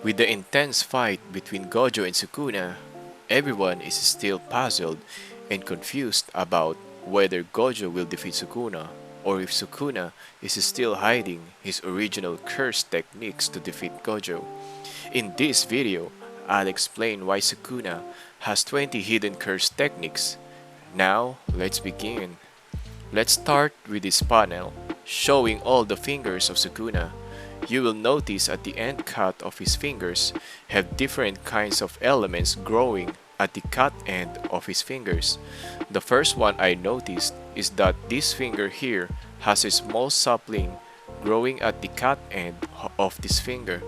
With the intense fight between Gojo and Sukuna, everyone is still puzzled and confused about whether Gojo will defeat Sukuna or if Sukuna is still hiding his original curse techniques to defeat Gojo. In this video, I'll explain why Sukuna has 20 hidden curse techniques. Now, let's begin. Let's start with this panel, showing all the fingers of Sukuna. You will notice at the end cut of his fingers have different kinds of elements growing at the cut end of his fingers. The first one I noticed is that this finger here has a small sapling growing at the cut end of this finger.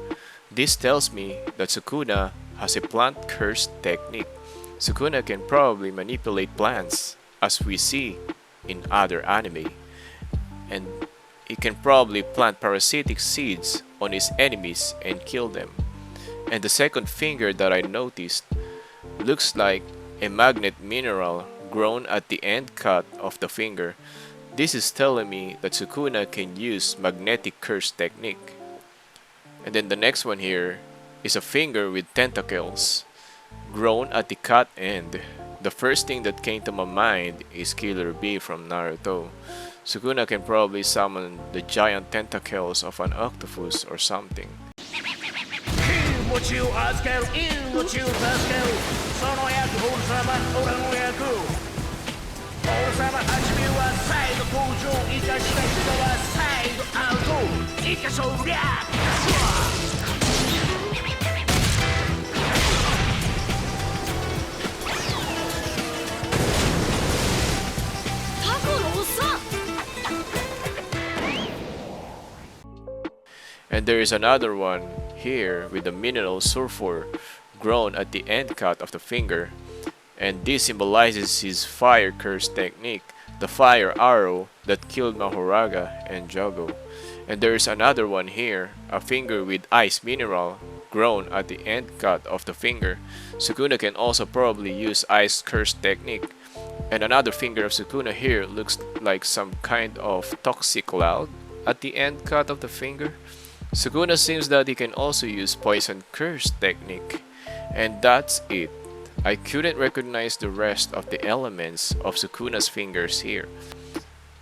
This tells me that Sukuna has a plant curse technique. Sukuna can probably manipulate plants, as we see in other anime, and he can probably plant parasitic seeds on his enemies and kill them. And the second finger that I noticed looks like a magnet mineral grown at the end cut of the finger. This is telling me that Sukuna can use magnetic curse technique. And then the next one here is a finger with tentacles grown at the cut end. The first thing that came to my mind is Killer Bee from Naruto. Sukuna can probably summon the giant tentacles of an octopus or something. And there is another one here with the mineral sulfur grown at the end cut of the finger, and this symbolizes his fire curse technique, the fire arrow that killed Mahoraga and Jogo. And there is another one here, a finger with ice mineral grown at the end cut of the finger. Sukuna can also probably use ice curse technique. And another finger of Sukuna here looks like some kind of toxic cloud at the end cut of the finger. Sukuna seems that he can also use poison curse technique. And that's it. I couldn't recognize the rest of the elements of Sukuna's fingers here.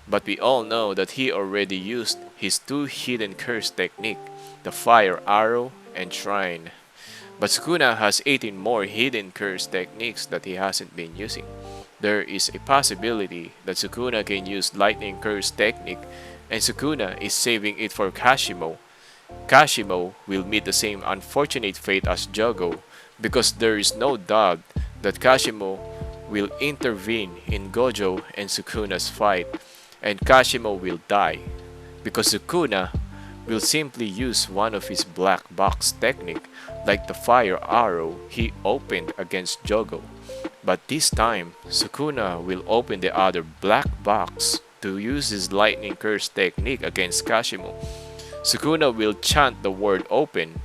But we all know that he already used his two hidden curse technique, the fire arrow and shrine. But Sukuna has 18 more hidden curse techniques that he hasn't been using. There is a possibility that Sukuna can use lightning curse technique, and Sukuna is saving it for Kashimo. Kashimo will meet the same unfortunate fate as Jogo, because there is no doubt that Kashimo will intervene in Gojo and Sukuna's fight, and Kashimo will die, because Sukuna will simply use one of his black box technique like the fire arrow he opened against Jogo. But this time, Sukuna will open the other black box to use his lightning curse technique against Kashimo. Sukuna will chant the word open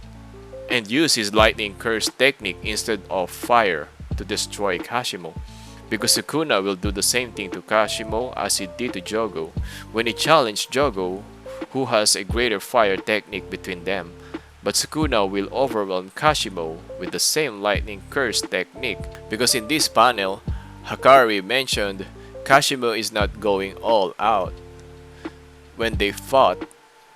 and use his lightning curse technique instead of fire to destroy Kashimo, because Sukuna will do the same thing to Kashimo as he did to Jogo when he challenged Jogo, who has a greater fire technique between them. But Sukuna will overwhelm Kashimo with the same lightning curse technique, because in this panel, Hakari mentioned Kashimo is not going all out when they fought.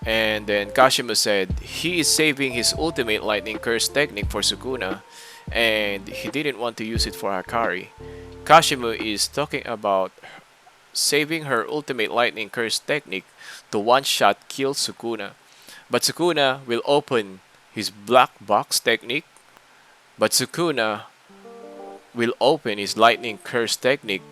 And then Kashimo said he is saving his ultimate lightning curse technique for Sukuna, and he didn't want to use it for Hakari. Kashimo is talking about saving her ultimate lightning curse technique to one-shot kill Sukuna. But Sukuna will open his black box technique. But Sukuna will open his lightning curse technique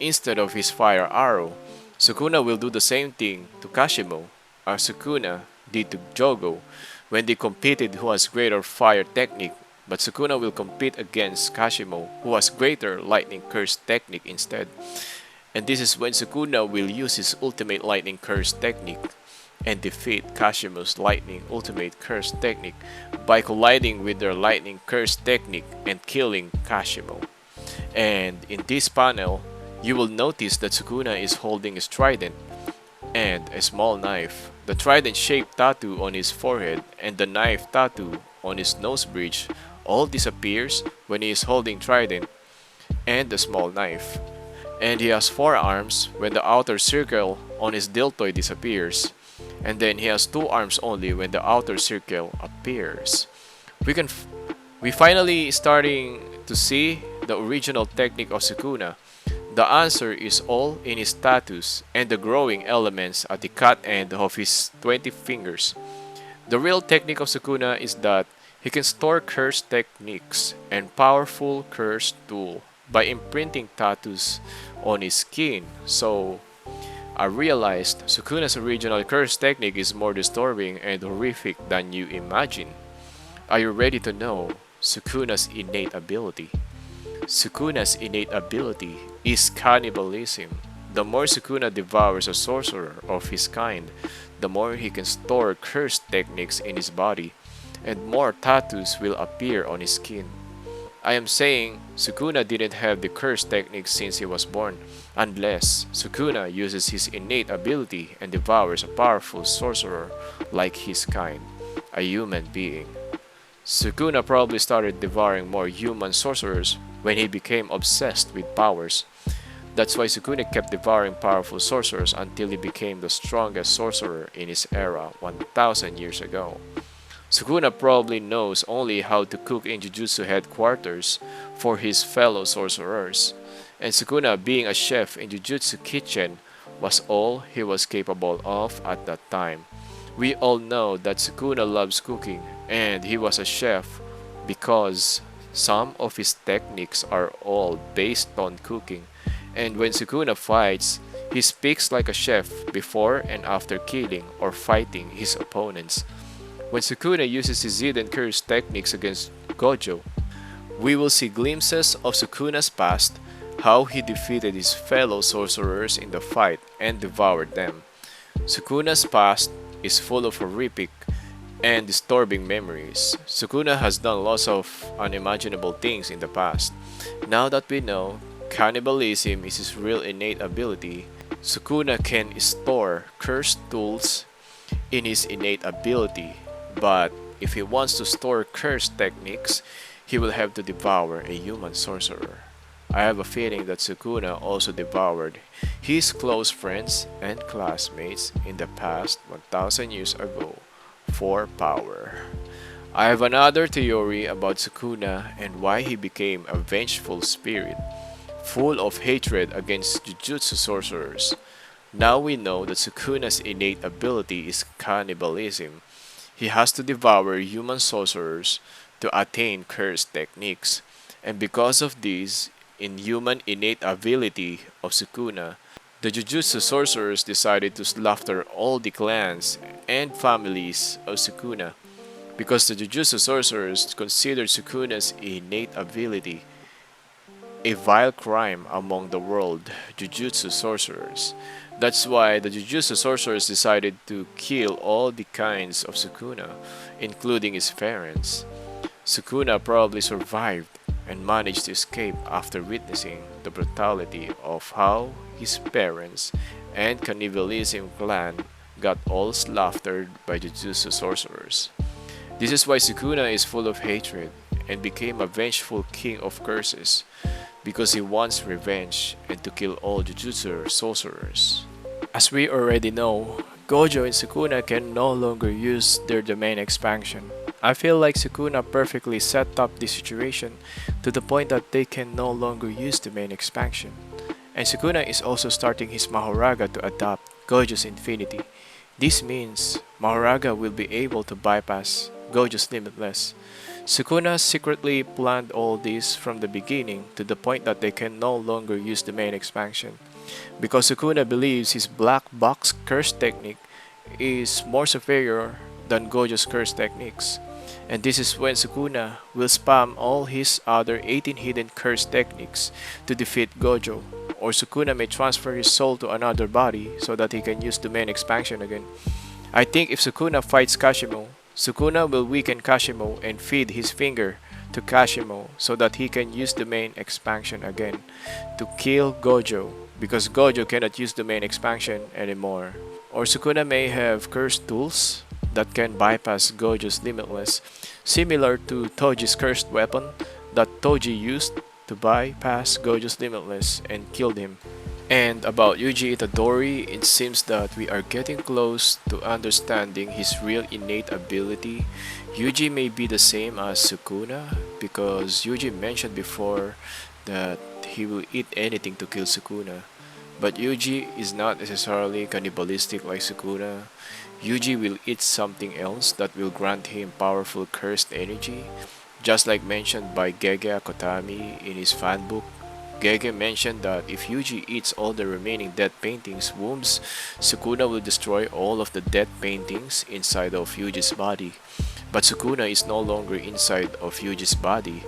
instead of his fire arrow. Sukuna will do the same thing to Kashimo as Sukuna did to Jogo when they competed who has greater fire technique, but Sukuna will compete against Kashimo who has greater lightning curse technique instead. And this is when Sukuna will use his ultimate lightning curse technique and defeat Kashimo's lightning ultimate curse technique by colliding with their lightning curse technique and killing Kashimo. And in this panel, you will notice that Sukuna is holding a trident and a small knife. The trident-shaped tattoo on his forehead and the knife tattoo on his nose bridge all disappears when he is holding trident and the small knife. And he has 4 arms when the outer circle on his deltoid disappears. And then he has 2 arms only when the outer circle appears. We finally starting to see the original technique of Sukuna. The answer is all in his status and the growing elements at the cut end of his 20 fingers. The real technique of Sukuna is that he can store curse techniques and powerful curse tool by imprinting tattoos on his skin. So I realized Sukuna's original curse technique is more disturbing and horrific than you imagine. Are you ready to know Sukuna's innate ability? Sukuna's innate ability is cannibalism. The more Sukuna devours a sorcerer of his kind, the more he can store cursed techniques in his body, and more tattoos will appear on his skin. I am saying Sukuna didn't have the curse techniques since he was born, unless Sukuna uses his innate ability and devours a powerful sorcerer like his kind, a human being. Sukuna probably started devouring more human sorcerers when he became obsessed with powers. That's why Sukuna kept devouring powerful sorcerers until he became the strongest sorcerer in his era 1000 years ago. Sukuna probably knows only how to cook in Jujutsu headquarters for his fellow sorcerers, and Sukuna being a chef in Jujutsu kitchen was all he was capable of at that time. We all know that Sukuna loves cooking, and he was a chef because some of his techniques are all based on cooking, and when Sukuna fights, he speaks like a chef before and after killing or fighting his opponents. When Sukuna uses his hidden curse techniques against Gojo, we will see glimpses of Sukuna's past, how he defeated his fellow sorcerers in the fight and devoured them. Sukuna's past is full of horrific and disturbing memories. Sukuna has done lots of unimaginable things in the past. Now that we know cannibalism is his real innate ability, Sukuna can store cursed tools in his innate ability. But if he wants to store cursed techniques, he will have to devour a human sorcerer. I have a feeling that Sukuna also devoured his close friends and classmates in the past 1000 years ago for power. I have another theory about Sukuna and why he became a vengeful spirit, full of hatred against Jujutsu sorcerers. Now we know that Sukuna's innate ability is cannibalism. He has to devour human sorcerers to attain cursed techniques, and because of this inhuman innate ability of Sukuna, the Jujutsu sorcerers decided to slaughter all the clans and families of Sukuna, because the Jujutsu sorcerers considered Sukuna's innate ability a vile crime among the world Jujutsu sorcerers. That's why the Jujutsu sorcerers decided to kill all the kinds of Sukuna, including his parents. Sukuna probably survived and managed to escape after witnessing the brutality of how his parents and cannibalism clan got all slaughtered by Jujutsu sorcerers. This is why Sukuna is full of hatred and became a vengeful king of curses, because he wants revenge and to kill all Jujutsu sorcerers. As we already know, Gojo and Sukuna can no longer use their domain expansion. I feel like Sukuna perfectly set up the situation to the point that they can no longer use the main expansion. And Sukuna is also starting his Mahoraga to adopt Gojo's Infinity. This means Mahoraga will be able to bypass Gojo's Limitless. Sukuna secretly planned all this from the beginning to the point that they can no longer use the main expansion, because Sukuna believes his black box curse technique is more superior than Gojo's curse techniques. And this is when Sukuna will spam all his other 18 hidden curse techniques to defeat Gojo, or Sukuna may transfer his soul to another body so that he can use the main expansion again. I think if Sukuna fights Kashimo, Sukuna will weaken Kashimo and feed his finger to Kashimo so that he can use the main expansion again to kill Gojo, because Gojo cannot use the main expansion anymore. Or Sukuna may have cursed tools that can bypass Gojo's limitless, similar to Toji's cursed weapon that Toji used to bypass Gojo's limitless and killed him. And about Yuji Itadori, it seems that we are getting close to understanding his real innate ability. Yuji may be the same as Sukuna because Yuji mentioned before that he will eat anything to kill Sukuna. But Yuji is not necessarily cannibalistic like Sukuna. Yuji will eat something else that will grant him powerful cursed energy, just like mentioned by Gege Akutami in his fanbook. Gege mentioned that if Yuji eats all the remaining dead paintings' wombs, Sukuna will destroy all of the dead paintings inside of Yuji's body. But Sukuna is no longer inside of Yuji's body.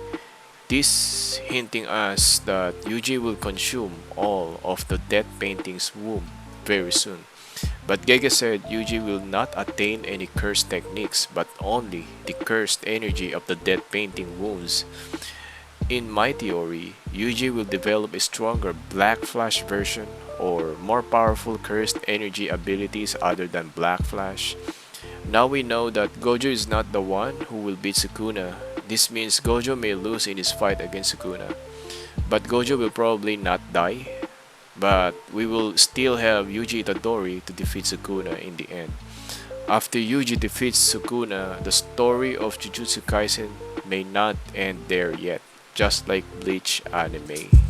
This hinting us that Yuji will consume all of the dead painting's womb very soon. But Gege said Yuji will not attain any cursed techniques but only the cursed energy of the dead painting wounds. In my theory, Yuji will develop a stronger Black Flash version or more powerful cursed energy abilities other than Black Flash. Now we know that Gojo is not the one who will beat Sukuna. This means Gojo may lose in his fight against Sukuna. But Gojo will probably not die. But we will still have Yuji Itadori to defeat Sukuna in the end. After Yuji defeats Sukuna, the story of Jujutsu Kaisen may not end there yet, just like Bleach anime.